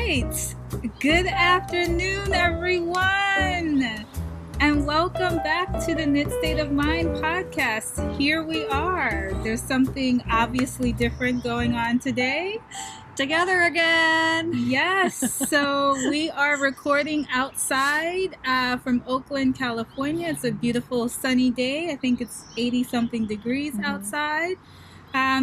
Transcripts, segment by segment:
right. Good afternoon, everyone. And welcome back to the Knit State of Mind podcast. Here we are. There's something obviously different going on today. Together again. Yes. So we are recording outside from Oakland, California. It's a beautiful sunny day. I think it's 80-something degrees outside.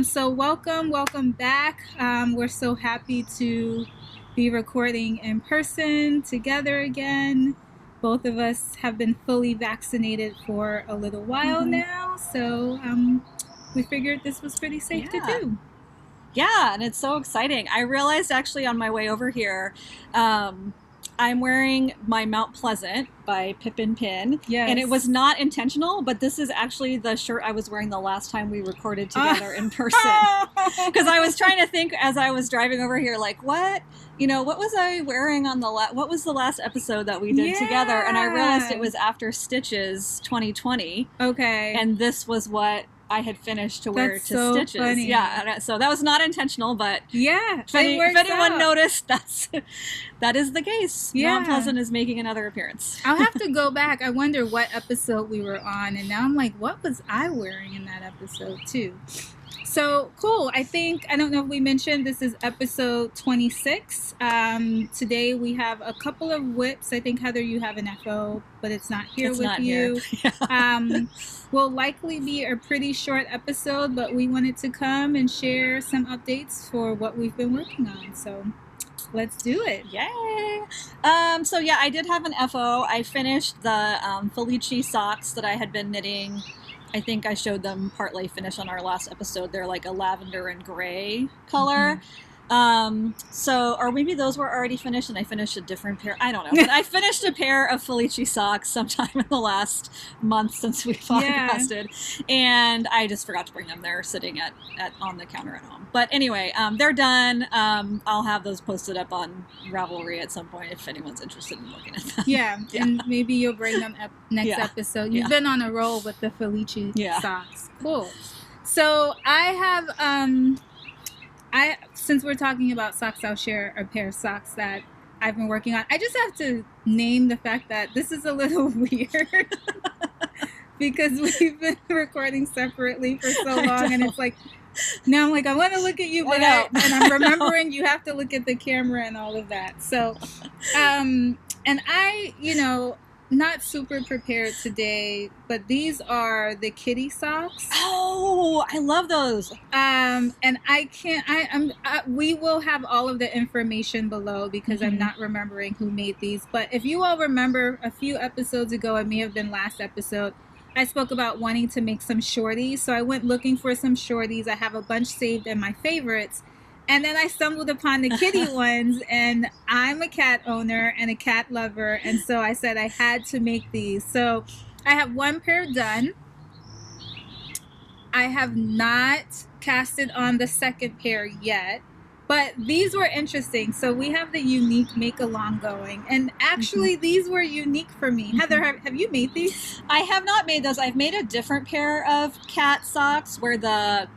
So welcome back. We're so happy to be recording in person together again. Both of us have been fully vaccinated for a little while now, so we figured this was pretty safe to do. Yeah, and it's so exciting. I realized actually on my way over here, I'm wearing my Mount Pleasant by Pippin Pin. Yes. And it was not intentional, but this is actually the shirt I was wearing the last time we recorded together in person. Because I was trying to think as I was driving over here, like, what was I wearing on what was the last episode that we did together? And I realized it was after Stitches 2020. Okay. And this was what I had finished to wear That's to so Stitches. funny. Yeah, so that was not intentional, but if anyone out. noticed, that is the case. Yeah. Mount Pleasant is making another appearance. I'll have to go back. I wonder what episode we were on, and now I'm like, what was I wearing in that episode too? So cool. I don't know if we mentioned, this is episode 26. Today we have a couple of whips. I think, Heather, you have an FO, but it's not here with you. Will likely be a pretty short episode, but we wanted to come and share some updates for what we've been working on. So let's do it. Yay! So yeah, I did have an FO. I finished the Felici socks that I had been knitting. I think I showed them partly finished on our last episode. They're like a lavender and gray color. Or maybe those were already finished and I finished a different pair. I don't know. But I finished a pair of Felici socks sometime in the last month since we podcasted. And I just forgot to bring them. They're sitting on the counter at home. But anyway, they're done. I'll have those posted up on Ravelry at some point if anyone's interested in looking at them. Yeah. And maybe you'll bring them up next episode. You've been on a roll with the Felici socks. Cool. So I have... since we're talking about socks, I'll share a pair of socks that I've been working on. I just have to name the fact that this is a little weird because we've been recording separately for so long, and it's like, now I'm like, I want to look at you, but and I'm remembering you have to look at the camera and all of that. So, and I, not super prepared today, but these are the kitty socks. Oh, I love those. And we will have all of the information below because I'm not remembering who made these. But if you all remember a few episodes ago, it may have been last episode, I spoke about wanting to make some shorties. So I went looking for some shorties. I have a bunch saved in my favorites. And then I stumbled upon the kitty ones, and I'm a cat owner and a cat lover, and so I said I had to make these. So I have one pair done. I have not casted on the second pair yet, but these were interesting. So we have the unique make-along going, and actually these were unique for me. Heather, have you made these? I have not made those. I've made a different pair of cat socks where the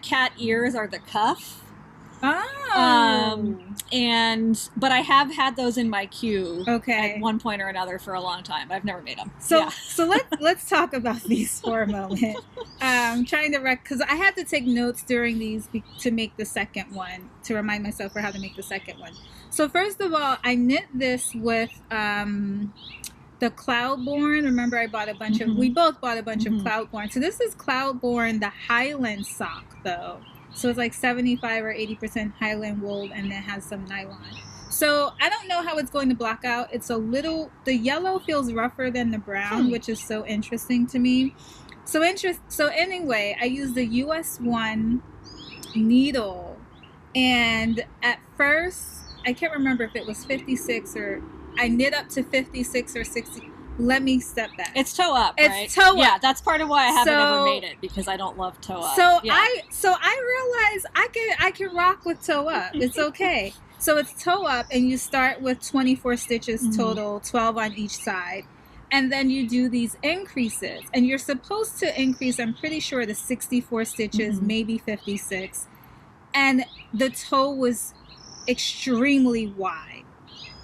cat ears are the cuff. Oh. But I have had those in my queue at one point or another for a long time. I've never made them. So let's talk about these for a moment. Trying to because I had to take notes during these to make the second one, to remind myself for how to make the second one. So first of all, I knit this with the Cloudborn. Remember, I bought a bunch of. We both bought a bunch of Cloudborn. So this is Cloudborn, the Highland sock, though. So it's like 75 or 80% Highland wool, and it has some nylon. So I don't know how it's going to block out. It's the yellow feels rougher than the brown, which is so interesting to me. So anyway, I used the US 1 needle, and at first, I can't remember if it was 56 or I knit up to 56 or 60. Let me step back. It's toe up, right? It's toe up. Yeah, that's part of why I haven't ever made it, because I don't love toe up. So I realized I can rock with toe up. It's okay. So it's toe up, and you start with 24 stitches total, 12 on each side. And then you do these increases, and you're supposed to increase, I'm pretty sure, to 64 stitches, maybe 56. And the toe was extremely wide.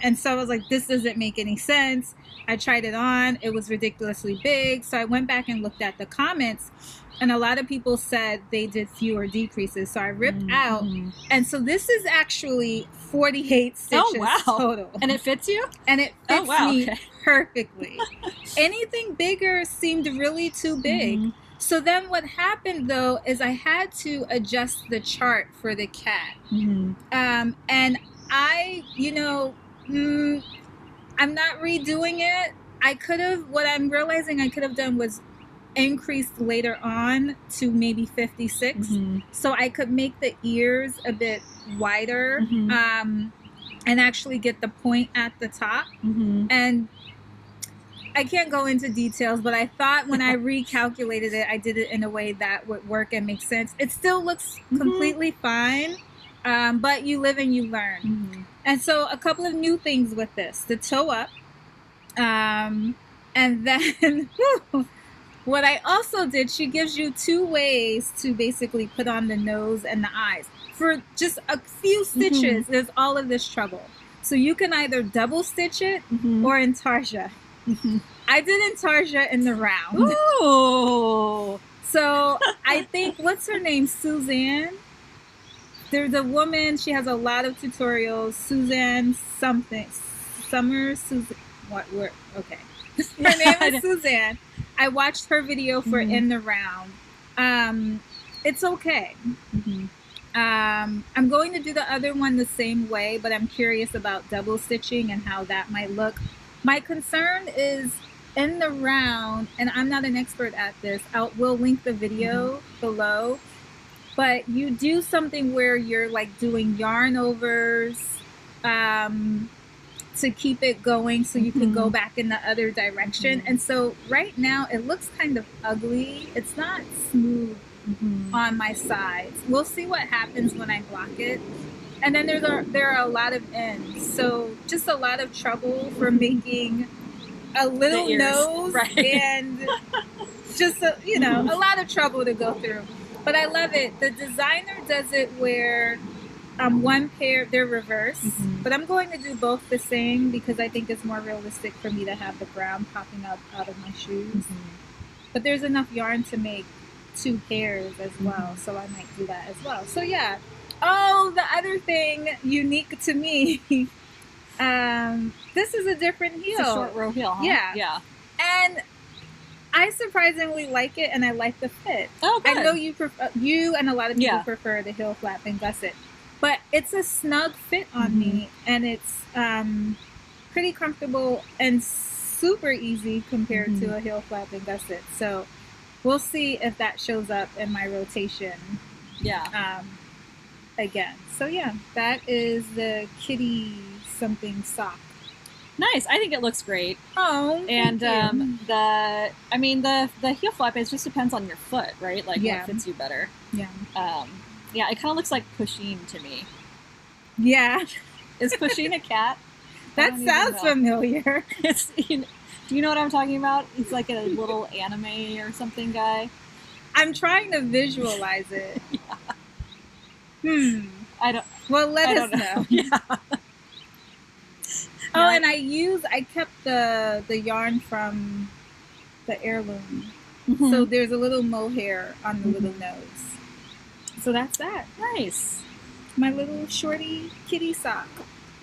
And so I was like, this doesn't make any sense. I tried it on. It was ridiculously big. So I went back and looked at the comments, and a lot of people said they did fewer decreases. So I ripped out. And so this is actually 48 stitches total. And it fits you? And it fits me perfectly. Anything bigger seemed really too big. So then what happened, though, is I had to adjust the chart for the cat. And I, you know, I'm not redoing it. I could have, what I'm realizing I could have done was increased later on to maybe 56. So I could make the ears a bit wider and actually get the point at the top. And I can't go into details, but I thought when I recalculated it, I did it in a way that would work and make sense. It still looks completely fine, but you live and you learn. And so a couple of new things with this. The toe up. And then what I also did, she gives you 2 ways to basically put on the nose and the eyes. For just a few stitches, there's all of this trouble. So you can either double stitch it or Intarsia. I did Intarsia in the round. Ooh. So I think, what's her name? Suzanne? There's a woman, she has a lot of tutorials. Suzanne something. Summers? Okay. Her name is Suzanne. I watched her video for In the Round. It's okay. I'm going to do the other one the same way, but I'm curious about double stitching and how that might look. My concern is In the Round, and I'm not an expert at this. We'll link the video below. But you do something where you're like doing yarn overs to keep it going so you can go back in the other direction. And so right now it looks kind of ugly. It's not smooth on my sides. We'll see what happens when I block it. And then there are a lot of ends. So just a lot of trouble for making a little nose and just, a lot of trouble to go through. But I love it. The designer does it where one pair, they're reversed. But I'm going to do both the same because I think it's more realistic for me to have the brown popping up out of my shoes. But there's enough yarn to make 2 pairs as well. So I might do that as well. So yeah. Oh, the other thing unique to me. This is a different heel. It's a short row heel, huh? Yeah. And I surprisingly like it, and I like the fit. Oh, good. I know you and a lot of people prefer the heel flap and gusset, but it's a snug fit on me, and it's pretty comfortable and super easy compared to a heel flap and gusset. So we'll see if that shows up in my rotation. Again. So yeah, that is the kitty something sock. Nice. I think it looks great. Oh, and the heel flap, it just depends on your foot, right? Like what fits you better. It kind of looks like Pusheen to me. Yeah. Is Pusheen a cat? That sounds familiar. Do you know what I'm talking about? He's like a little anime or something guy. I'm trying to visualize it. Let us know. Oh, and I kept the yarn from the Heirloom. So there's a little mohair on the little nose. So that's that. Nice. My little shorty kitty sock.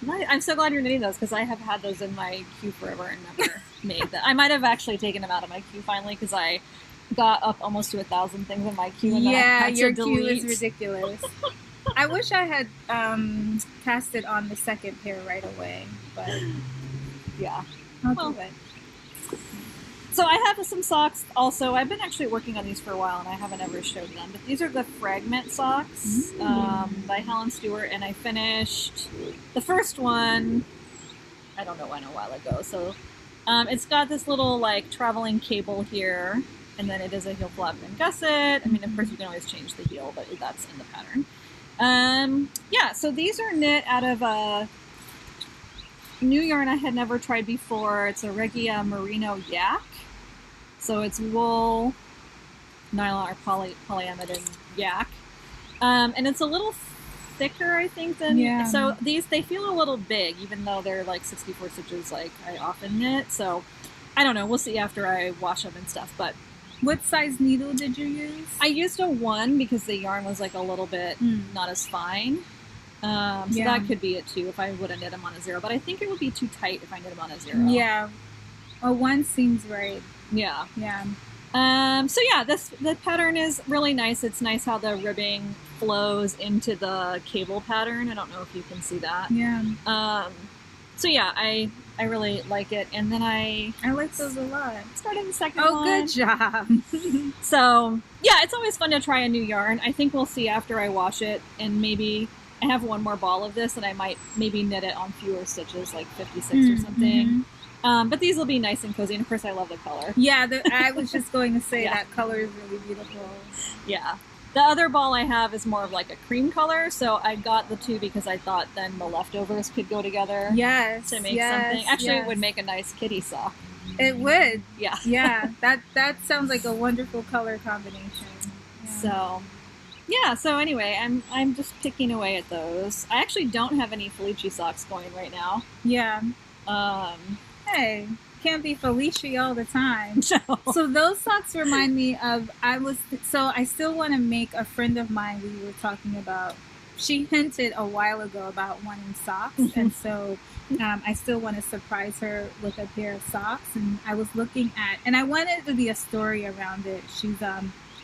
Nice. I'm so glad you're knitting those because I have had those in my queue forever and never made them. I might have actually taken them out of my queue finally because I got up almost to 1,000 things in my queue. And your queue is ridiculous. I wish I had cast it on the second pair right away, but yeah, I'll do it. So I have some socks also. I've been actually working on these for a while and I haven't ever showed them, but these are the Fragment Socks by Helen Stewart, and I finished the first one, I don't know when, a while ago. So it's got this little like traveling cable here, and then it is a heel flap and gusset. I mean, of course you can always change the heel, but that's in the pattern. So these are knit out of a new yarn I had never tried before. It's a Regia Merino yak. So it's wool, nylon, or polyamide yak. And it's a little thicker, I think, than Yeah. so these they feel a little big, even though they're like 64 stitches like I often knit. So I don't know. We'll see after I wash them and stuff. But what size needle did you use? I used a 1 because the yarn was like a little bit not as fine. So that could be it too if I would have knit them on a 0. But I think it would be too tight if I knit them on a 0. Yeah, a 1 seems right. Yeah. Yeah. So yeah, the pattern is really nice. It's nice how the ribbing flows into the cable pattern. I don't know if you can see that. Yeah. So yeah, I really like it. And then I like those a lot. Started the second one. Oh, good job. So yeah, it's always fun to try a new yarn. I think we'll see after I wash it, and maybe I have one more ball of this, and I might maybe knit it on fewer stitches, like 56 or something. But these will be nice and cozy, and of course I love the color. Yeah, I was just going to say that color is really beautiful. Yeah. The other ball I have is more of like a cream color, so I got the 2 because I thought then the leftovers could go together. Yes. To make something. Actually, it would make a nice kitty sock. It would. Yeah. Yeah. That sounds like a wonderful color combination. Yeah. So, yeah. So anyway, I'm just picking away at those. I actually don't have any Felici socks going right now. Yeah. Hey, can't be Felici all the time. No. So those socks remind me of, I still want to make a friend of mine we were talking about. She hinted a while ago about wanting socks. And so I still want to surprise her with a pair of socks. And I was looking at, and I wanted it to be a story around it. She's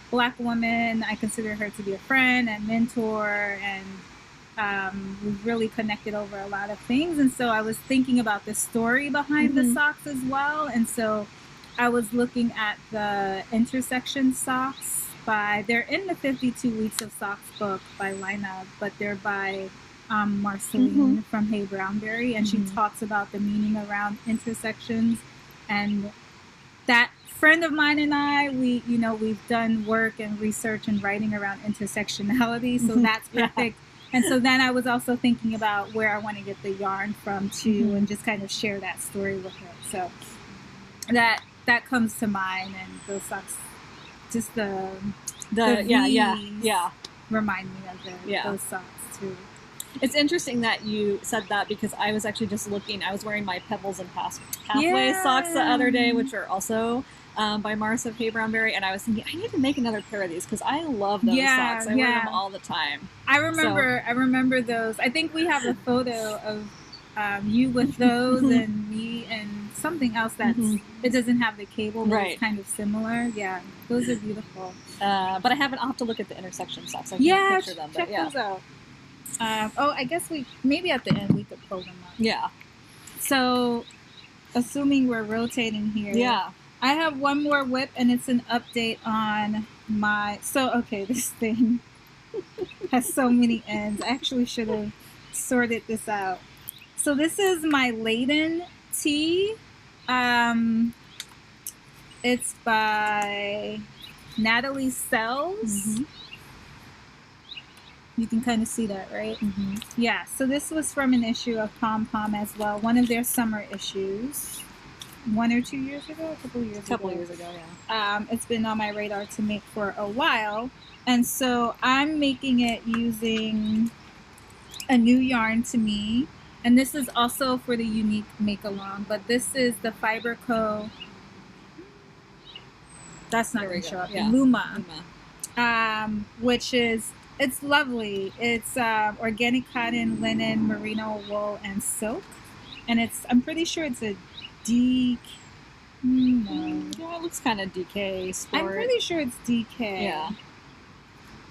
Black woman. I consider her to be a friend and mentor, and we've really connected over a lot of things. And so I was thinking about the story behind the socks as well. And so I was looking at the intersection socks they're in the 52 Weeks of Socks book by Lina, but they're by Marceline from Hey Brownberry. And she talks about the meaning around intersections. And that friend of mine and I, we've done work and research and writing around intersectionality. So that's perfect. And so then I was also thinking about where I want to get the yarn from too, and just kind of share that story with her. So that comes to mind, and those socks, just the remind me of those socks too. It's interesting that you said that because I was actually just looking. I was wearing my Pebbles and Pathway socks the other day, which are also by Mars of Hey Brownberry, and I was thinking I need to make another pair of these because I love those socks. I wear them all the time. I remember those. I think we have a photo of you with those and me and something else that's it doesn't have the cable, but it's kind of similar. Yeah, those are beautiful. But I'll have to look at the intersection socks. I can't picture them. Check those out. I guess maybe at the end we could pull them up. Yeah. So, assuming we're rotating here. Yeah. I have one more whip, and it's an update on my... So, okay, this thing has so many ends. I actually should have sorted this out. So this is my Leiden tee. It's by Natalie Sells. You can kind of see that, right? Yeah, so this was from an issue of Pom Pom as well. One of their summer issues. 1 or 2 years ago? A couple years ago, yeah. It's been on my radar to make for a while. And so I'm making it using a new yarn to me. And this is also for the unique make-along. But this is the Fibre Co. That's not going to show up. Yeah. Luma. Which is, it's lovely. It's organic cotton, linen, merino, wool, and silk. And I'm pretty sure it's a DK. No. Yeah, it looks kind of DK sport. I'm pretty sure it's DK. Yeah.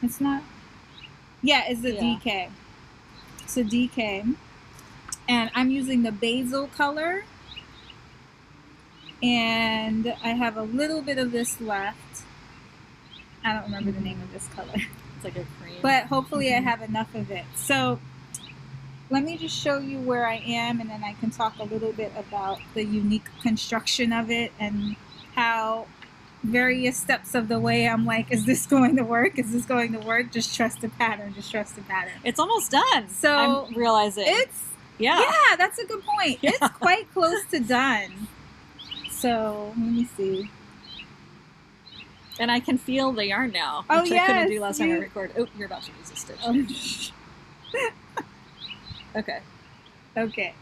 It's not. Yeah, it's the DK. So DK. And I'm using the basil color. And I have a little bit of this left. I don't remember the name of this color. It's like a cream. But hopefully I have enough of it. So let me just show you where I am, and then I can talk a little bit about the unique construction of it and how various steps of the way I'm like, is this going to work? Is this going to work? Just trust the pattern. Just trust the pattern. It's almost done. So I'm realizing. Yeah, that's a good point. Yeah. It's quite close to done. So let me see. And I can feel the yarn now, which I couldn't do last time I recorded. Oh, you're about to use a stitch. Okay. Okay.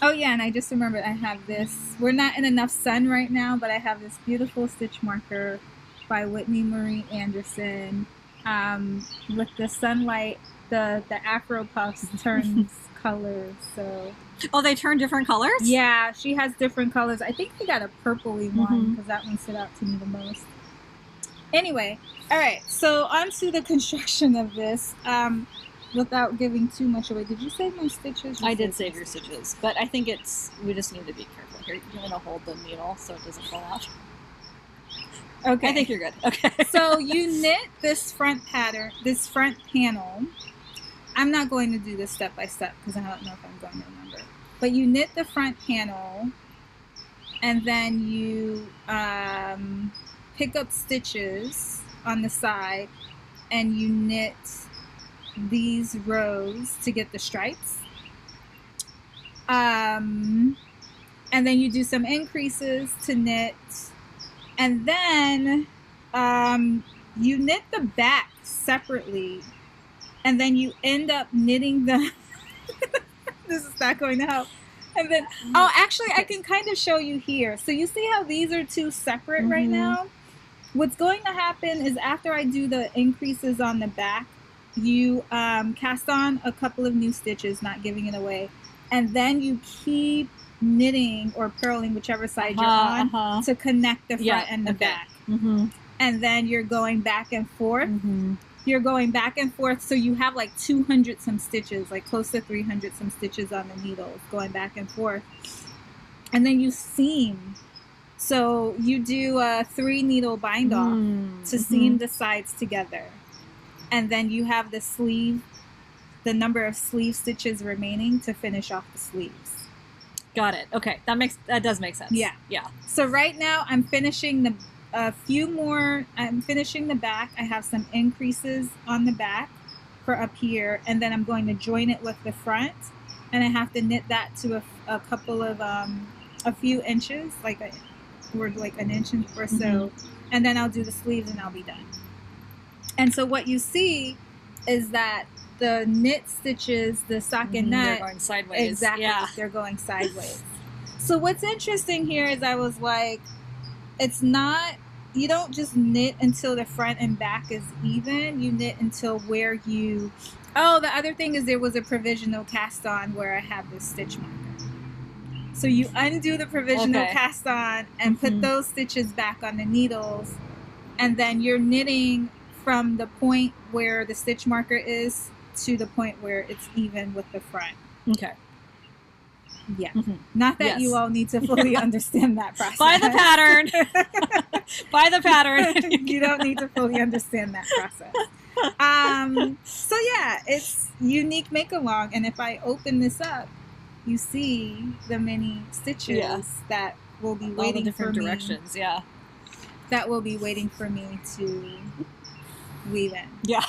Oh yeah, and I just remembered I have this. We're not in enough sun right now, but I have this beautiful stitch marker by Whitney Marie Anderson. With the sunlight, the Afro puffs turns colors. So. Oh, they turn different colors? Yeah, she has different colors. I think they got a purpley one because that one stood out to me the most. Anyway, all right. So on to the construction of this. Without giving too much away, did you save my stitches? I did save your stitches, but I think we just need to be careful here. You're going to hold the needle so it doesn't fall out. Okay. I think you're good. Okay. So you knit this front pattern, this front panel. I'm not going to do this step by step because I don't know if I'm going to remember. But you knit the front panel, and then you pick up stitches on the side, and you knit these rows to get the stripes. And then you do some increases to knit, and then you knit the back separately, and then you end up knitting the this is not going to help. And then oh, actually I can kind of show you here. So you see how these are two separate right now? What's going to happen is after I do the increases on the back, you cast on a couple of new stitches, not giving it away, and then you keep knitting or purling, whichever side you're on, to connect the front and the back. And then you're going back and forth. You're going back and forth, so you have like 200 some stitches, like close to 300 some stitches on the needles, going back and forth. And then you seam. So you do a 3 needle bind off to seam the sides together. And then you have the sleeve, the number of sleeve stitches remaining to finish off the sleeves. Got it. Okay, that does make sense. Yeah. So right now I'm finishing I'm finishing the back. I have some increases on the back for up here, and then I'm going to join it with the front, and I have to knit that to a couple of a few inches, like an inch or so, and then I'll do the sleeves and I'll be done. And so what you see is that the knit stitches, the stockinette, they're going sideways. Exactly, they're going sideways. So what's interesting here is I was like, it's not, you don't just knit until the front and back is even. You knit until where you, oh, the other thing is there was a provisional cast on where I have this stitch marker. So you undo the provisional cast on and put those stitches back on the needles, and then you're knitting from the point where the stitch marker is to the point where it's even with the front. Okay. Yeah. Not that you all need to fully understand that process. By the pattern. By the pattern. You don't need to fully understand that process. So yeah, it's unique make along, and if I open this up, you see the many stitches that will be waiting for me. Directions, that will be waiting for me to weave in. Yeah.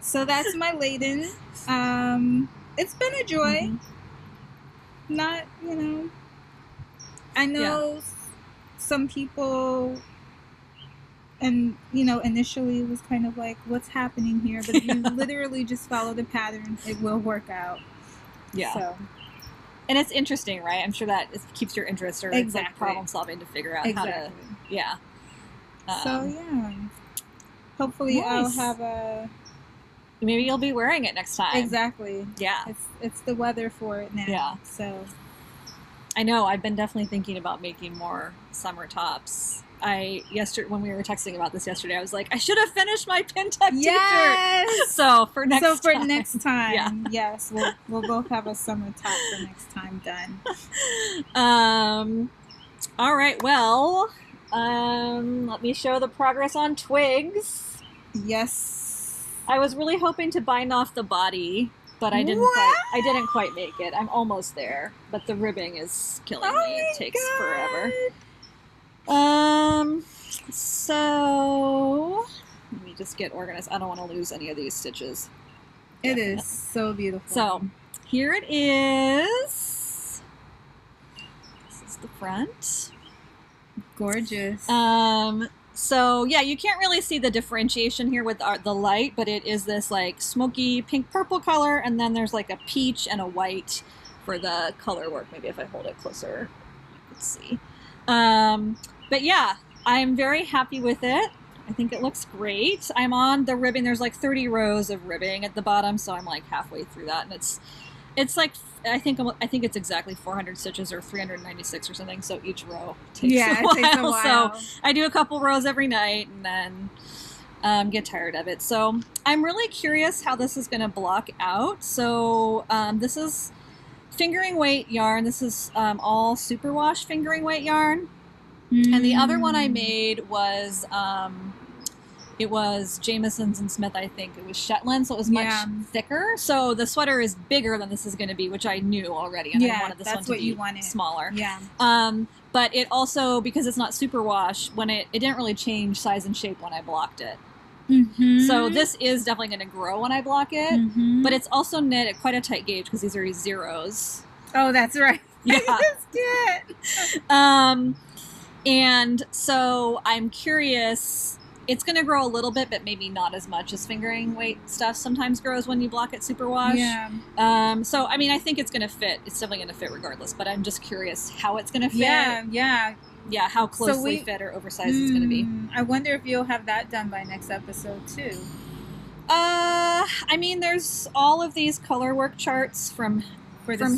So that's my Leiden. It's been a joy. Not, I know some people, and, initially it was kind of like, what's happening here? But if you literally just follow the pattern, it will work out. Yeah. So. And it's interesting, right? I'm sure that it keeps your interest, or it's like problem solving to figure out how to, so, yeah. Hopefully I'll have a... Maybe you'll be wearing it next time. Exactly. Yeah. It's the weather for it now. Yeah. So. I know. I've been definitely thinking about making more summer tops. When we were texting about this yesterday, I was like, I should have finished my Pentuck t-shirt. So for next time. Yes, we'll both have a summer top for next time done. All right. Well, let me show the progress on twigs. Yes. I was really hoping to bind off the body, but I didn't quite make it. I'm almost there, but the ribbing is killing me. It takes forever. So let me just get organized. I don't want to lose any of these stitches. It is so beautiful. So here it is. This is the front. Gorgeous. So yeah, you can't really see the differentiation here with the light, but it is this like smoky pink purple color, and then there's like a peach and a white for the color work. Maybe if I hold it closer, let's see. But yeah, I'm very happy with it. I think it looks great. I'm on the ribbing. There's like 30 rows of ribbing at the bottom, so I'm like halfway through that, and it's like I think it's exactly 400 stitches or 396 or something. So each row takes a while. So I do a couple rows every night, and then get tired of it. So I'm really curious how this is going to block out. So this is fingering weight yarn. This is all superwash fingering weight yarn. And the other one I made was, it was Jameson's and Smith, I think. It was Shetland, so it was much thicker. So the sweater is bigger than this is going to be, which I knew already. And I wanted this one to be smaller. Yeah. But it also, because it's not superwash, when it didn't really change size and shape when I blocked it. So this is definitely going to grow when I block it. But it's also knit at quite a tight gauge because these are zeros. Oh, that's right. Yeah. I missed it. And so I'm curious, it's going to grow a little bit, but maybe not as much as fingering weight stuff sometimes grows when you block it superwash. Yeah. So, I mean, I think it's going to fit. It's definitely going to fit regardless, but I'm just curious how it's going to fit. Yeah, how closely fit or oversized it's going to be. I wonder if you'll have that done by next episode, too. I mean, there's all of these color work charts from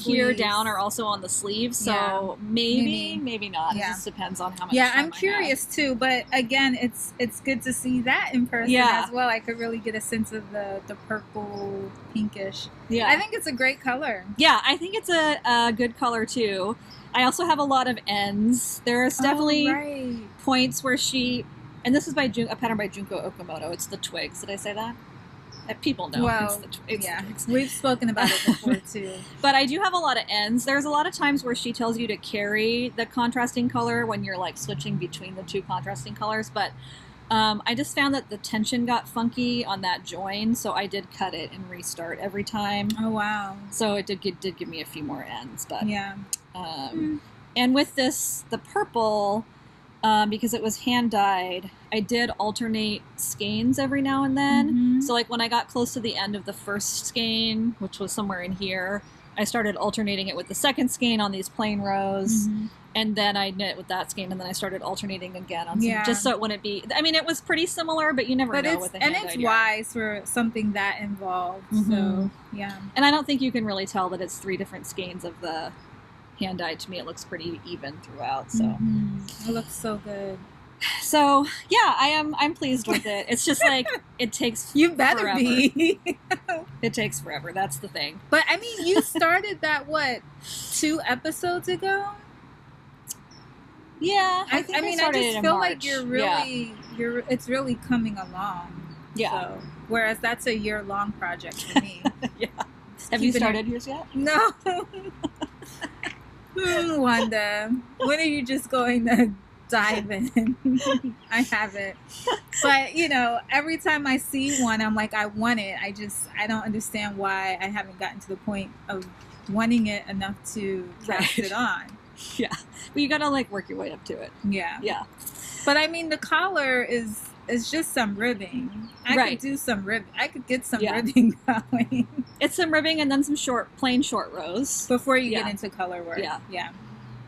here down are also on the sleeves, so maybe not. Yeah. It just depends on how much time I'm curious too, but again, it's good to see that in person as well. I could really get a sense of the purple pinkish. Yeah, I think it's a great color. Yeah, I think it's a good color too. I also have a lot of ends. There's definitely points where and this is by a pattern by Junko Okamoto. It's the twigs. Did I say that? People know. Well, we've spoken about it before too. But I do have a lot of ends. There's a lot of times where she tells you to carry the contrasting color when you're like switching between the two contrasting colors. But I just found that the tension got funky on that join, so I did cut it and restart every time. Oh wow! So it did give me a few more ends, but and with this, the purple. Because it was hand dyed, I did alternate skeins every now and then. So like when I got close to the end of the first skein, which was somewhere in here, I started alternating it with the second skein on these plain rows. And then I knit with that skein, and then I started alternating again on some, just so it wouldn't be, I mean, it was pretty similar, but you never know with the hand dyed. And it's wise for something that involved. So yeah. And I don't think you can really tell that it's 3 different skeins of the hand dyed. To me, it looks pretty even throughout. So it looks so good. So yeah, I'm pleased with it. It's just like it takes forever. Be. It takes forever. That's the thing. But I mean, you started that 2 episodes ago? Yeah, I just feel like you're really it's really coming along. Yeah. So, whereas that's a year-long project for me. Yeah. Have you started yours yet? No. Wanda, when are you just going to dive in? I haven't. But, every time I see one, I'm like, I want it. I don't understand why I haven't gotten to the point of wanting it enough to cast it on. Yeah. Well, you got to, work your way up to it. Yeah. Yeah. But, I mean, the collar is just some ribbing. I could do some ribbing. I could get some ribbing going. It's some ribbing and then some plain short rows. Before you get into color work. Yeah. Yeah.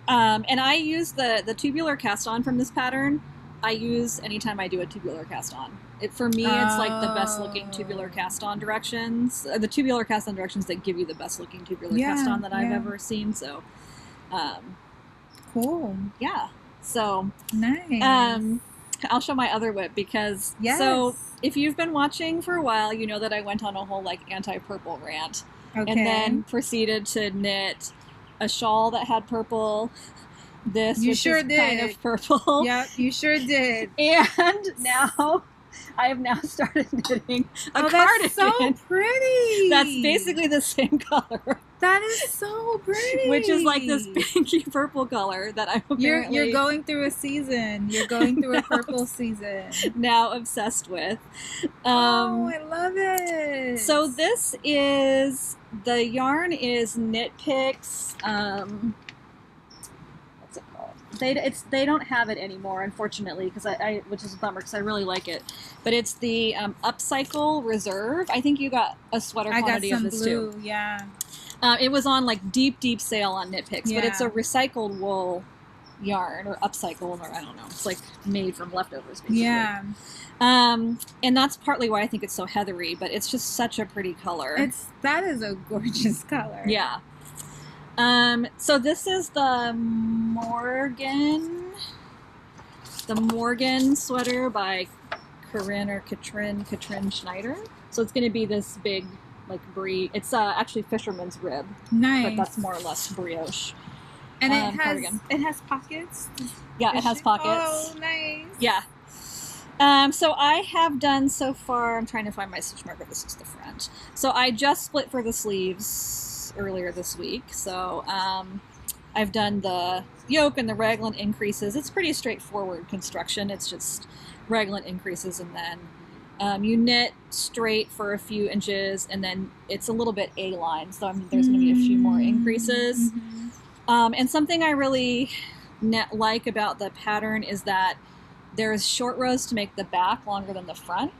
And I use the tubular cast on from this pattern. I use anytime I do a tubular cast on. For me, it's like the best looking tubular cast on directions. The tubular cast on directions that give you the best looking tubular cast on that I've ever seen. So, cool. Yeah. So nice. I'll show my other whip because so if you've been watching for a while, you know that I went on a whole anti-purple rant and then proceeded to knit a shawl that had purple. This which is kind of purple. Yep, you sure did. And now I have now started knitting a cardigan. That's so pretty. That's basically the same color. That is so pretty. Which is like this pinky purple color that I'm apparently... You're going through a season. You're going through a purple season. Now obsessed with. I love it. So this is... The yarn is Knit Picks. What's it called? they don't have it anymore, unfortunately, because I which is a bummer because I really like it. But it's the Upcycle Reserve. I think you got a sweater quantity of this blue, too. Yeah. It was on like deep sale on Knit Picks, but it's a recycled wool yarn, or upcycled, or I don't know. It's like made from leftovers, basically. Yeah. And that's partly why I think it's so heathery, but it's just such a pretty color. That is a gorgeous color. Yeah. So this is the Morgan sweater by Katrin Schneider. So it's going to be this big, like, brie. It's actually Fisherman's Rib. Nice. But that's more or less brioche. And cardigan. it has pockets? Yeah, it has pockets. Oh, nice. Yeah. So I have done so far, I'm trying to find my stitch marker. This is the front. So I just split for the sleeves earlier this week. So I've done the yoke and the raglan increases. It's pretty straightforward construction. It's just raglan increases, and then you knit straight for a few inches, and then it's a little bit A-line. So there's going to be a few more increases. And something I really like about the pattern is that there's short rows to make the back longer than the front.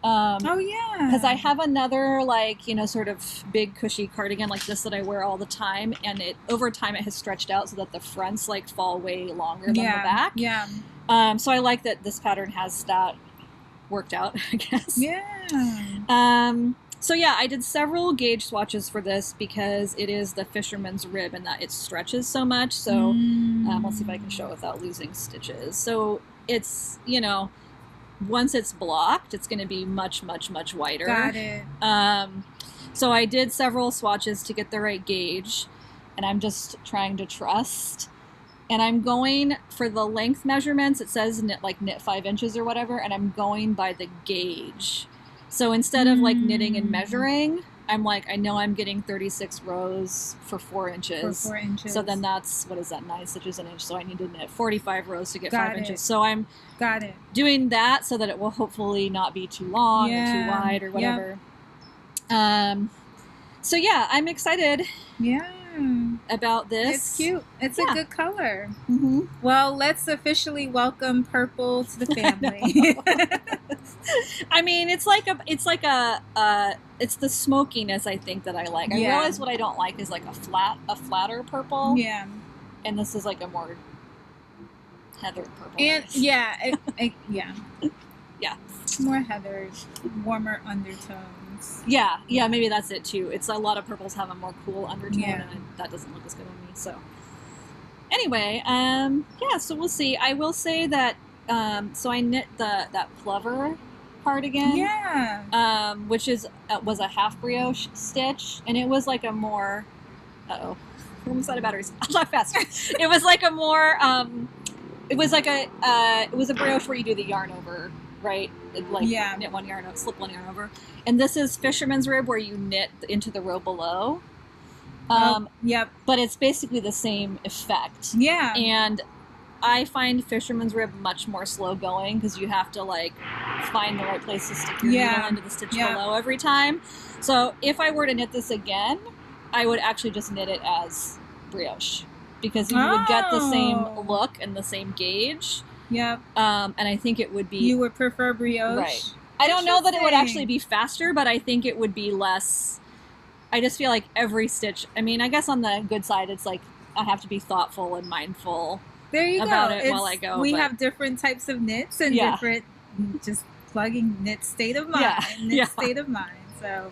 Oh, yeah. Because I have another, like, you know, sort of big cushy cardigan like this that I wear all the time, and over time it has stretched out so that the fronts, like, fall way longer than the back. Yeah. So I like that this pattern has that worked out, I guess. Yeah. So yeah, I did several gauge swatches for this because it is the Fisherman's Rib and that it stretches so much. So let's see if I can show it without losing stitches. So it's, you know, once it's blocked, it's going to be much, much, much wider. Got it. So I did several swatches to get the right gauge, and I'm just trying to trust. And I'm going for the length measurements. It says knit 5 inches or whatever, and I'm going by the gauge. So instead of like knitting and measuring, I'm like, I know I'm getting 36 rows for 4 inches. For 4 inches. So then that's, what is that, 9 stitches an inch? So I need to knit 45 rows to get 5 it. inches. So I'm doing that so that it will hopefully not be too long or too wide or whatever. So yeah, I'm excited. Yeah. About this. It's cute. It's a good color. Mm-hmm. Well, let's officially welcome purple to the family. I mean, it's the smokiness, I think, that I like. I realize what I don't like is like a flatter purple. Yeah. And this is like a more heathered purple. And yeah. More heathered, warmer undertones. Yeah, maybe that's it too. It's a lot of purples have a more cool undertone, and that doesn't look as good on me. So anyway, so we'll see. I will say that so I knit that plover cardigan, which was a half brioche stitch, and it was like a more we're almost out of batteries. I'll talk faster. It was like a more it was a brioche where you do the yarn over. Right? Knit one yarn over, slip one yarn over. And this is Fisherman's Rib where you knit into the row below. But it's basically the same effect. Yeah. And I find Fisherman's Rib much more slow going because you have to like find the right place to stick your needle into the stitch below every time. So if I were to knit this again, I would actually just knit it as brioche because you would get the same look and the same gauge. Yep. And I think it would be... You would prefer brioche? Right. I don't know that it would actually be faster, but I think it would be less... I just feel like every stitch... I mean, I guess on the good side, it's like I have to be thoughtful and mindful about it while I go. We have different types of knits and different... Just plugging knit state of mind. State of mind. So,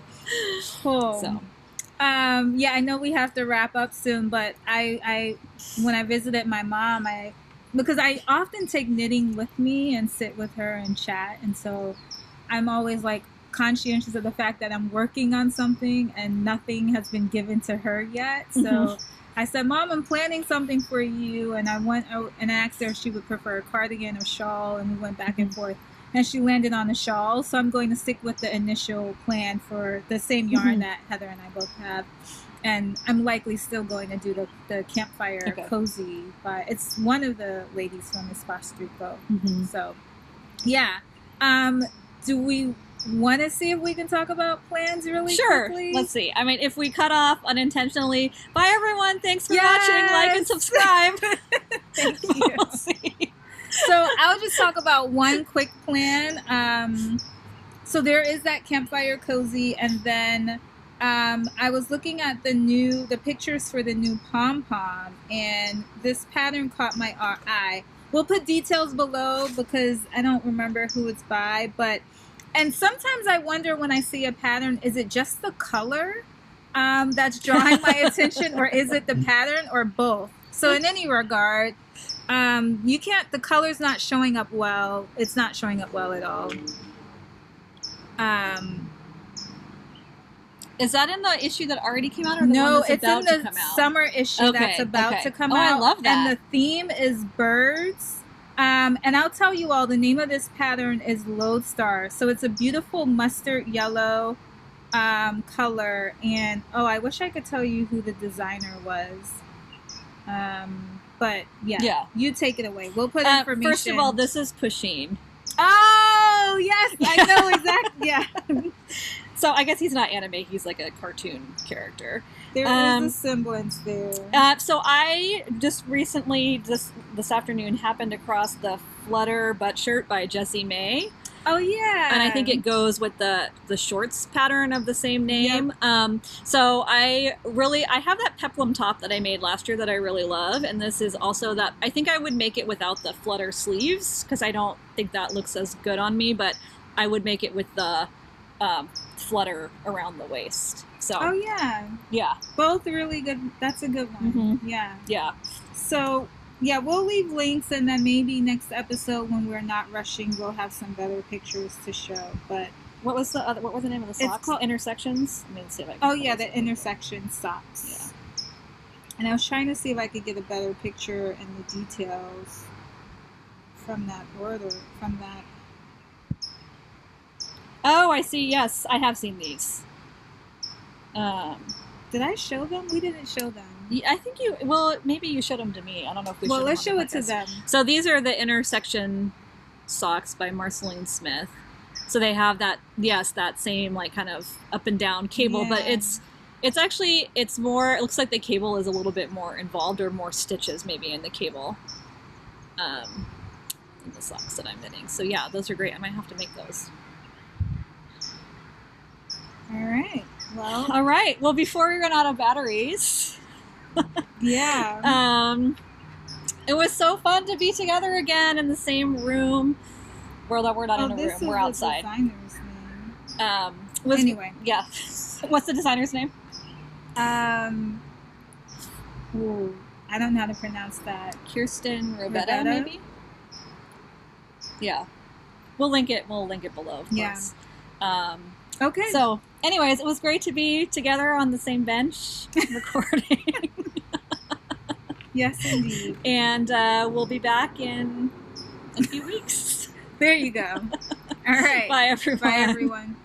cool. So... I know we have to wrap up soon, but when I visited my mom, because I often take knitting with me and sit with her and chat, and so I'm always like conscientious of the fact that I'm working on something and nothing has been given to her yet. So I said, Mom, I'm planning something for you, and I went out and asked her if she would prefer a cardigan or shawl, and we went back and forth, and she landed on a shawl. So I'm going to stick with the initial plan for the same yarn that Heather and I both have. And I'm likely still going to do the campfire cozy, but it's one of the ladies from Espace Truco. So, yeah. Do we want to see if we can talk about plans really quickly? Let's see. I mean, if we cut off unintentionally, bye everyone. Thanks for watching. Like and subscribe. Thank you. We'll see. So I'll just talk about one quick plan. So there is that campfire cozy, and then I was looking at the pictures for the new pom-pom, and this pattern caught my eye. We'll put details below because I don't remember who it's by, and sometimes I wonder when I see a pattern, is it just the color that's drawing my attention, or is it the pattern, or both? So in any regard, the color's not showing up well. It's not showing up well at all. Is that in the issue that already came out, or no, one that's it's in about to the come out? summer issue that's about to come out. I love that. And the theme is birds. And I'll tell you all, the name of this pattern is Lodestar. So it's a beautiful mustard yellow color. And I wish I could tell you who the designer was. But yeah, you take it away. We'll put information. First of all, this is Pusheen. Oh yes, I know exactly. Yeah. So I guess he's not anime. He's like a cartoon character. There is a semblance there. So I just recently, this afternoon, happened across the Flutter butt shirt by Jessie May. Oh yeah. And I think it goes with the shorts pattern of the same name. Yep. So I have that peplum top that I made last year that I really love, and this is also that. I think I would make it without the Flutter sleeves because I don't think that looks as good on me, but I would make it with the flutter around the waist. So yeah, both really good. That's a good one. Mm-hmm. Yeah. So yeah, we'll leave links, and then maybe next episode when we're not rushing, we'll have some better pictures to show. But what was the name of the socks? It's called Intersections. Let me see if I can the Intersection socks. Yeah. And I was trying to see if I could get a better picture and the details from that order, from that. Oh, I see. Yes, I have seen these. Did I show them? We didn't show them. I think you. Well, maybe you showed them to me. I don't know if we. Well, let's show it to them. So these are the Intersection socks by Marceline Smith. So they have that. Yes, that same like kind of up and down cable, but it's actually more. It looks like the cable is a little bit more involved, or more stitches maybe in the cable. In the socks that I'm knitting. So yeah, those are great. I might have to make those. All right. Well, before we run out of batteries, yeah. It was so fun to be together again in the same room. Well, we're not in a room. We're outside. Designer's name. Anyway, yeah. What's the designer's name? I don't know how to pronounce that. Kirsten Robetta, maybe. Yeah. We'll link it. We'll link it below. Of course. Okay. So, anyways, it was great to be together on the same bench recording. Yes, indeed. And we'll be back in a few weeks. There you go. All right. Bye, everyone. Bye, everyone.